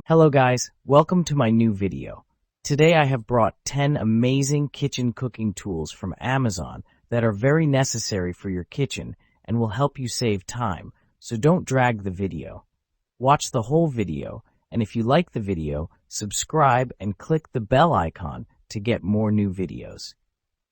Hello guys, welcome to my new video. Today I have brought 10 amazing kitchen cooking tools from Amazon that are very necessary for your kitchen and will help you save time, so don't drag the video. Watch the whole video, and if you like the video, subscribe and click the bell icon to get more new videos.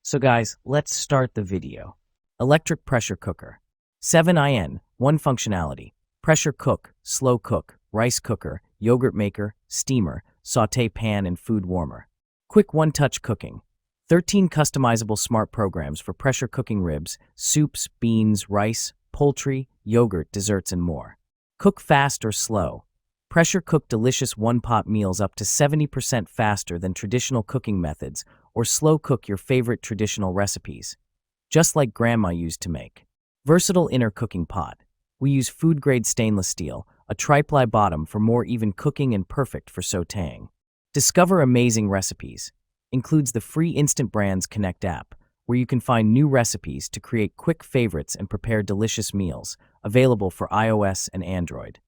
So guys, let's start the video. Electric pressure cooker. 7in, 1 functionality. Pressure cook, slow cook, rice cooker, yogurt maker, steamer, sauté pan, and food warmer. Quick one-touch cooking. 13 customizable smart programs for pressure cooking ribs, soups, beans, rice, poultry, yogurt, desserts, and more. Cook fast or slow. Pressure cook delicious one-pot meals up to 70% faster than traditional cooking methods, or slow cook your favorite traditional recipes, just like Grandma used to make. Versatile inner cooking pot. We use food-grade stainless steel, a tri-ply bottom for more even cooking and perfect for sautéing. Discover amazing recipes. Includes the free Instant Brands Connect app, where you can find new recipes to create quick favorites and prepare delicious meals, available for iOS and Android.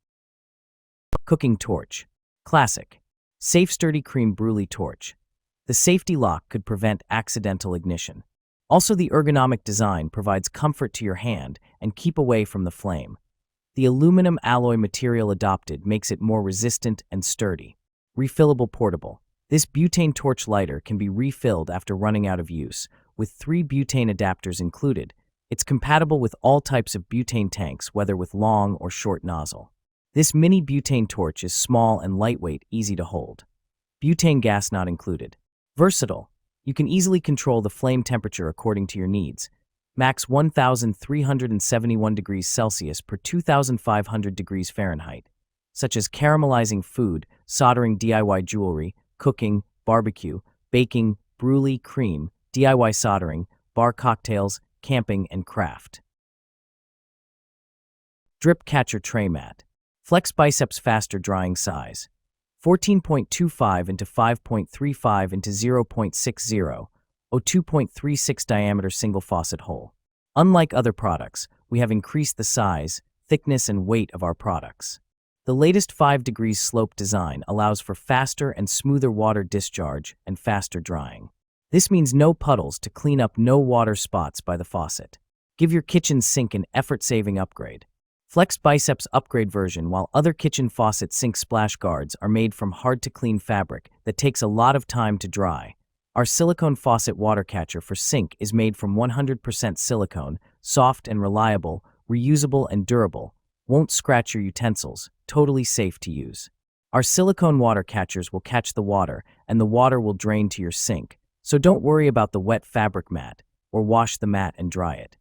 Cooking torch. Classic. Safe sturdy cream brulee torch. The safety lock could prevent accidental ignition. Also, the ergonomic design provides comfort to your hand and keep away from the flame. The aluminum alloy material adopted makes it more resistant and sturdy. Refillable portable. This butane torch lighter can be refilled after running out of use, with 3 butane adapters included. It's compatible with all types of butane tanks, whether with long or short nozzle. This mini butane torch is small and lightweight, easy to hold. Butane gas not included. Versatile. You can easily control the flame temperature according to your needs. Max 1,371 degrees Celsius per 2,500 degrees Fahrenheit, such as caramelizing food, soldering DIY jewelry, cooking, barbecue, baking, brulee, cream, DIY soldering, bar cocktails, camping, and craft. Drip catcher tray mat. Flex biceps faster drying size. 14.25 into 5.35 into 0.60, 2.36 diameter single faucet hole. Unlike other products, we have increased the size, thickness, and weight of our products. The latest 5 degrees slope design allows for faster and smoother water discharge and faster drying. This means no puddles to clean up, no water spots by the faucet. Give your kitchen sink an effort-saving upgrade. Flex Biceps upgrade version. While other kitchen faucet sink splash guards are made from hard-to-clean fabric that takes a lot of time to dry, our silicone faucet water catcher for sink is made from 100% silicone, soft and reliable, reusable and durable, won't scratch your utensils, totally safe to use. Our silicone water catchers will catch the water, and the water will drain to your sink, so don't worry about the wet fabric mat, or wash the mat and dry it.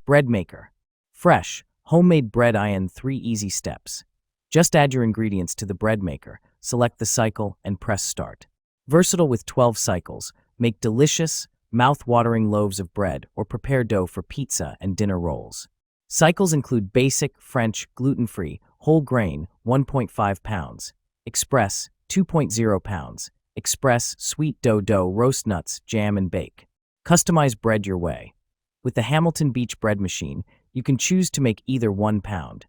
Bread maker. Fresh, homemade bread in 3 easy steps. Just add your ingredients to the bread maker, select the cycle, and press start. Versatile with 12 cycles, make delicious, mouth-watering loaves of bread or prepare dough for pizza and dinner rolls. Cycles include basic, French, gluten-free, whole grain, 1.5 pounds, express, 2.0 pounds, express, sweet dough, roast nuts, jam, and bake. Customize bread your way. With the Hamilton Beach bread machine, you can choose to make either 1 pound,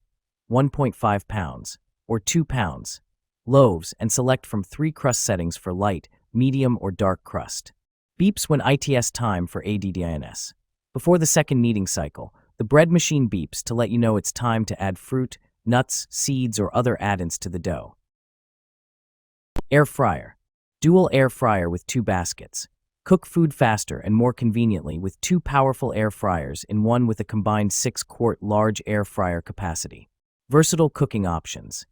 1.5 pounds, or 2 pounds loaves and select from 3 crust settings for light, medium, or dark crust. Beeps when it's time for addins. Before the second kneading cycle, the bread machine beeps to let you know it's time to add fruit, nuts, seeds, or other add-ins to the dough. Air fryer. Dual air fryer with 2 baskets. Cook food faster and more conveniently with 2 powerful air fryers in one with a combined 6-quart large air fryer capacity. Versatile cooking options.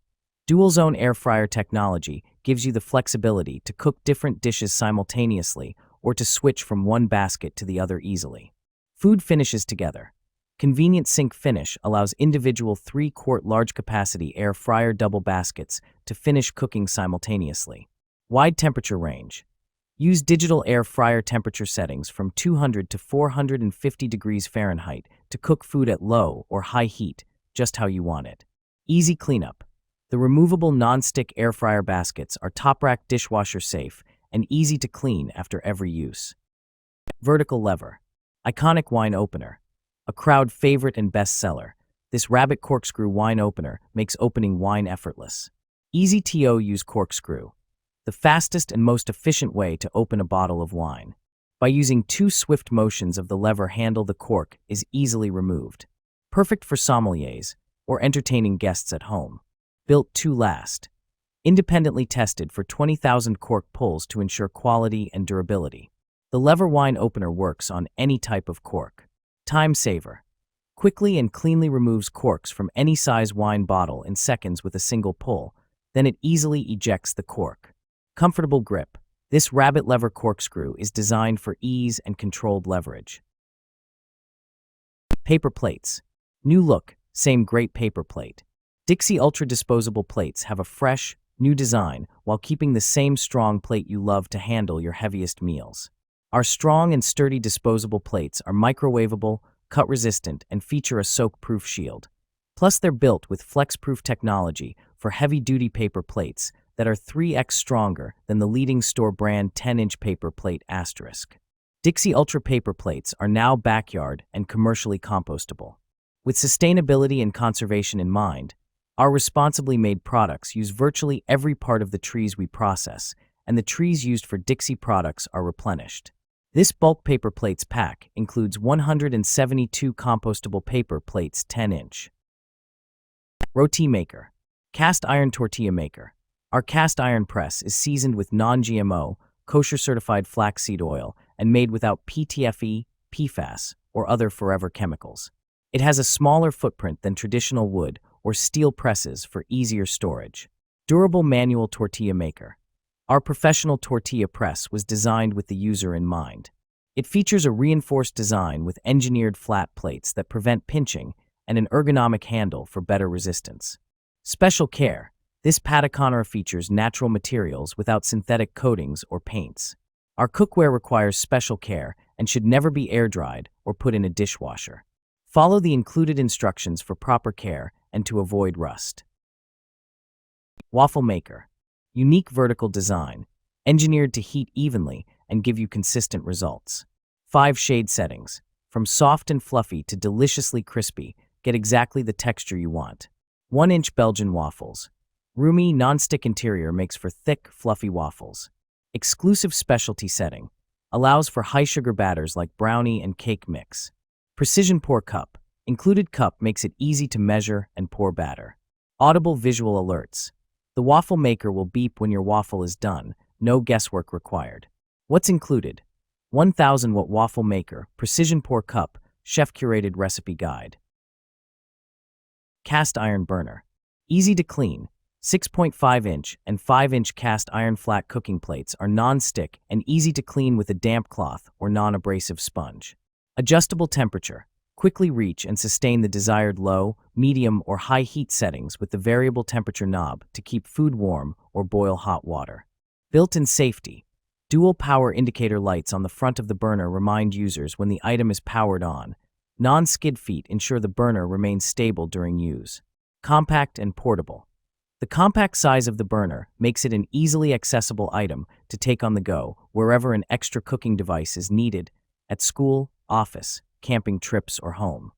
Dual zone air fryer technology gives you the flexibility to cook different dishes simultaneously or to switch from one basket to the other easily. Food finishes together. Convenient sink finish allows individual 3-quart large capacity air fryer double baskets to finish cooking simultaneously. Wide temperature range. Use digital air fryer temperature settings from 200 to 450 degrees Fahrenheit to cook food at low or high heat, just how you want it. Easy cleanup. The removable non-stick air fryer baskets are top-rack dishwasher safe and easy to clean after every use. Vertical lever. Iconic wine opener. A crowd favorite and bestseller, this rabbit corkscrew wine opener makes opening wine effortless. Easy to use corkscrew, the fastest and most efficient way to open a bottle of wine. By using 2 swift motions of the lever handle, the cork is easily removed. Perfect for sommeliers or entertaining guests at home. Built to last. Independently tested for 20,000 cork pulls to ensure quality and durability. The lever wine opener works on any type of cork. Time saver. Quickly and cleanly removes corks from any size wine bottle in seconds with a single pull, then it easily ejects the cork. Comfortable grip. This rabbit lever corkscrew is designed for ease and controlled leverage. Paper plates. New look, same great paper plate. Dixie Ultra disposable plates have a fresh, new design while keeping the same strong plate you love to handle your heaviest meals. Our strong and sturdy disposable plates are microwavable, cut-resistant, and feature a soak-proof shield. Plus, they're built with flex-proof technology for heavy-duty paper plates that are 3x stronger than the leading store brand 10-inch paper plate asterisk. Dixie Ultra paper plates are now backyard and commercially compostable. With sustainability and conservation in mind, our responsibly made products use virtually every part of the trees we process, and the trees used for Dixie products are replenished. This bulk paper plates pack includes 172 compostable paper plates 10-inch. Roti maker. Cast iron tortilla maker. Our cast iron press is seasoned with non-GMO, kosher-certified flaxseed oil and made without PTFE, PFAS, or other forever chemicals. It has a smaller footprint than traditional wood or steel presses for easier storage. Durable manual tortilla maker. Our professional tortilla press was designed with the user in mind. It features a reinforced design with engineered flat plates that prevent pinching and an ergonomic handle for better resistance. Special care. This Pataconer features natural materials without synthetic coatings or paints. Our cookware requires special care and should never be air-dried or put in a dishwasher. Follow the included instructions for proper care and to avoid rust. Waffle maker. Unique vertical design, engineered to heat evenly and give you consistent results. 5 shade settings. From soft and fluffy to deliciously crispy, get exactly the texture you want. 1-inch Belgian waffles. Roomy, non-stick interior makes for thick, fluffy waffles. Exclusive specialty setting. Allows for high-sugar batters like brownie and cake mix. Precision pour cup. Included cup makes it easy to measure and pour batter. Audible visual alerts. The waffle maker will beep when your waffle is done. No guesswork required. What's included? 1000-watt waffle maker, precision pour cup, chef-curated recipe guide. Cast iron burner. Easy to clean. 6.5-inch and 5-inch cast iron flat cooking plates are non-stick and easy to clean with a damp cloth or non-abrasive sponge. Adjustable temperature. Quickly reach and sustain the desired low, medium, or high heat settings with the variable temperature knob to keep food warm or boil hot water. Built-in safety. Dual power indicator lights on the front of the burner remind users when the item is powered on. Non-skid feet ensure the burner remains stable during use. Compact and portable. The compact size of the burner makes it an easily accessible item to take on the go wherever an extra cooking device is needed, at school, office, camping trips, or home.